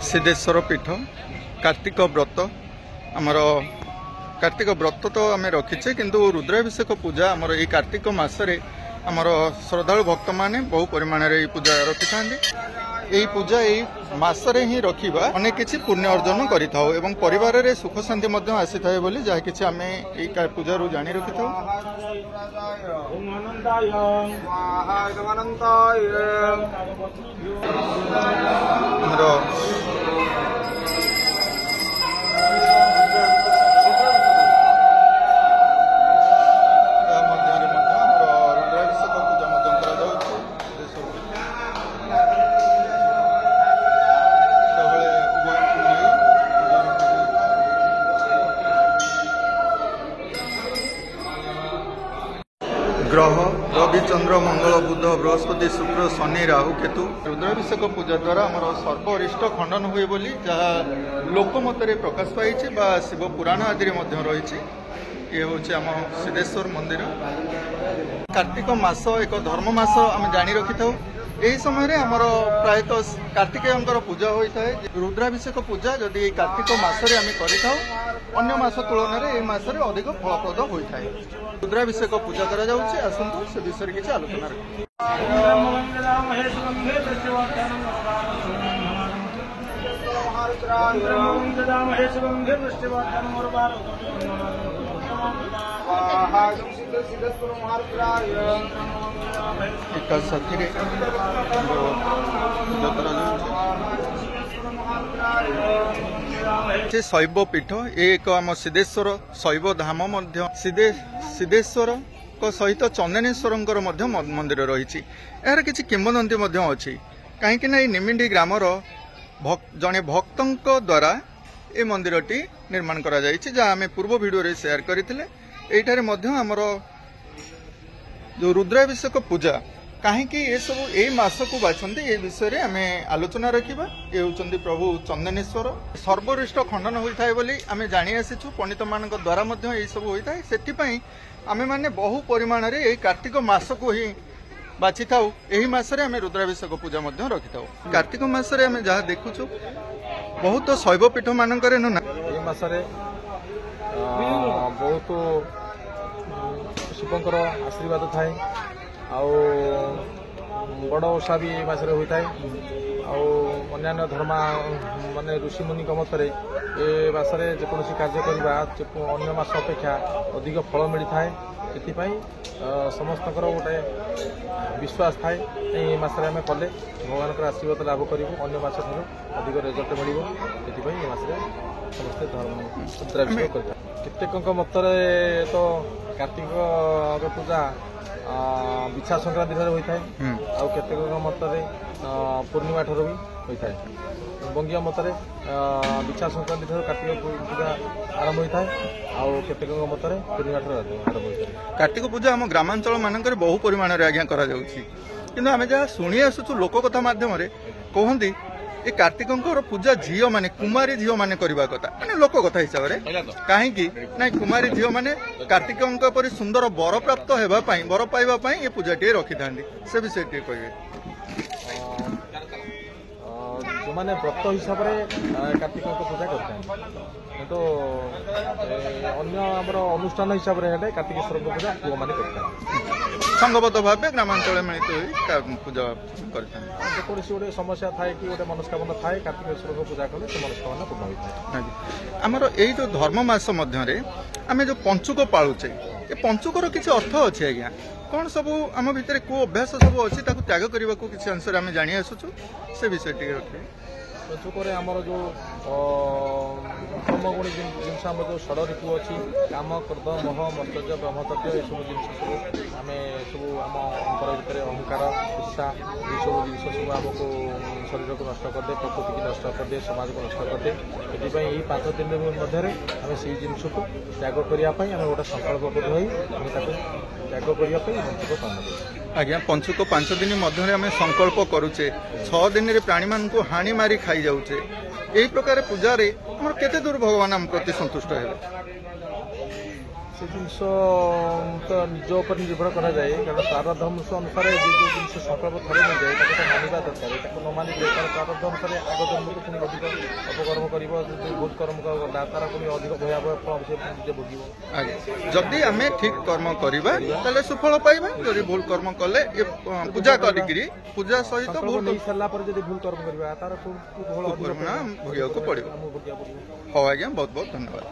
सिद्धेश्वर पीठ कार्तिक व्रत आमर कार्तिक व्रत तो आम रखीचे किंतु रुद्राभिषेक पूजा आमर ये कार्तिक मासरे आमर श्रद्धालु भक्त माने बहु परिमाण रे पूजा रखि थांदी। यही पूजा यही मासरे ही रखिबा अनेक किछि पुण्य अर्जन करिथाउ एवं परिवार रे सुख शांति मध्य आसी थाए बोली जहा किछि आमे एई पूजा रु जानि रखिथाउ। ग्रह रवि चंद्र मंगल बुध बृहस्पति शुक्र शनि राहु केतु रुद्राभिषेक पूजा द्वारा आमर सर्वरिष्ट खंडन हुए बोली जहाँ लोकमत प्रकाश पाई शिव पुराण आदि रही। ये हूँ आम सिद्धेश्वर मंदिर। कार्तिक मास एक धर्म मास आम जानी रखि था। यही समय आमर प्रायतः कार्तिकेयंकर पूजा होता है। रुद्राभिषेक पूजा जदि कार्तिक मासरे आम करिथाउ अन्य मास तुलन में मसरे अधिक फलप्रद होता है। रुद्राभिषेक पूजा करा जाउछि। आसंतु से विषय किछि आलोचना शैव पीठ एक आम सिद्धेश्वर शैव धाम सिद्धेश्वर सहित चंदनेश्वर मंदिर रही। यार किसी किंवदंती अच्छी कहीं निमिंडी ग्रामर जड़े भक्त द्वारा ये मंदिरटी निर्माण करा जायछि जहाँ आम पूर्व वीडियो रे शेयर करथिले। एठारे आमर जो रुद्राभिषेक पूजा कहीं ये सब यही मास को बाछंती ये विषय में आम आलोचना रखा। ये होचंती प्रभु चंदनेश्वर सर्वरिष्ट खंडन होता है बोली आम जानी आसीचु। पंडित मान द्वारा यही सब होता है। से आम मैंने बहु परिमाण रे यही कार्तिक मास को ही बाछि थाउ। यही मासरे आम रुद्राभिषेक पूजा रखि थाउ। कार्तिक मासरे आम जहाँ देखुचु बहुत शैव पीठ मानकर मासरे बहुत शिवंकर आशीर्वाद थाए आउ बड़ ओषा भी मासरे होता है। अन्य धर्म माने ऋषि मुनि मतरे ए मासरे जेकोसी कार्य करवा अन्य मास अपेक्षा अधिक फल मिलता है। से समस्त गोटे विश्वास थाए ये मसरे आम कले भगवान आशीर्वाद लाभ करूँ अन्य मास ठार अधिक रिजल्ट मिल से मसरे समस्ते रुद्राभिषेक कर केतेक मतरे तो कार्तिक पूजा बिछा संक्रांति होता है। केतेक मतरे पूर्णिमा ठार भी होता है। बंगीय मतरे बिछा संक्रांति ठार कार्तिक पूजा आरंभ होता है। केतेक मतरे पूर्णिमा ठार आरंभ होता है। कार्तिक पूजा आम ग्रामांचल मानक बहु परिमाण आज्ञा किंतु आम जहाँ शुणी आसुचु लोक कथा माध्यम कहती ये कार्तिकों पूजा झील माने कुमारी झील माने करबा कथा माने लोक कथा हिसाब से कहीं ना कुमारी झील माने कार्तिकों परि सुंदर बर प्राप्त होगापाई बर पाइबा ये पूजा टे रखि था से विषय टे कहे जो मैंने व्रत हिसाब से कार्तिक पूजा करते तो अन्य आमर अनुष्ठान हिसाब से कार्तिकेश्वर पूजा पुओ मैंने करते संगबद्ध भाव ग्रामांचल मिलित पूजा करते गोटे समस्या थाए कि गोटे मनस्कामना थाए कार्तिकेश्वर पूजा कले से मनस्कामना पूर्ण होता है। आमर यही जो धर्म मास मध्य आम जो पंचुक पालुचे ये पंचुकर किसी अर्थ अच्छे आज्ञा कौन सब आम भितर को अभ्यास सब अच्छी त्याग करने को किसी अंश आम जानी आसुचु से विषय टी रखे। पंचुक आमर जो ब्रह्मगुणी जिनस आम जो षड ऋतु अच्छी काम क्रोध मोह मत्सर्य ब्रह्मतत्व ये सब जिन सब आम सब आम अंतर भितर अहंकार ईर्षा ये सब जिन सब आमको शरीर को नष्ट करदे प्रकृति की नष्ट करदे समाज को नष्ट करदे ये 5 दिन मध्य आम से जिनस को त्याग करने आम गोटे संकल्प कर त्याग करने पंचुक पालन कर आज्ञा पंचुक 5 दिन मध्य आम संकल्प करुचे 6 दिन में प्राणी मान को हानि मारी खाई जाऊे। यही प्रकार पूजा रे हमर केते दूर भगवान आम प्रति संतुष्ट है। से जिनस तो निज उपर निर्भर करा जाए कारण प्रारब्ध अनुसार जो जिन संकल्प थरे न जाए तो मानवा दरकार न मानि प्रारब्ध अनुसार आग जन्म को पुणी अधिक अपकर्म कर भूल कर्म गला तार पुणी अधिक भयावह फल से निजे भोग आगे जदि आम ठीक कर्म करवा ताले सुफल पाइबा जदि भूल कर्म कले पूजा करी पूजा सहित भूल नहीं सारा पर जब भूल कर्म करवा तार भोग को पड़ो। हाँ आज्ञा बहुत बहुत धन्यवाद।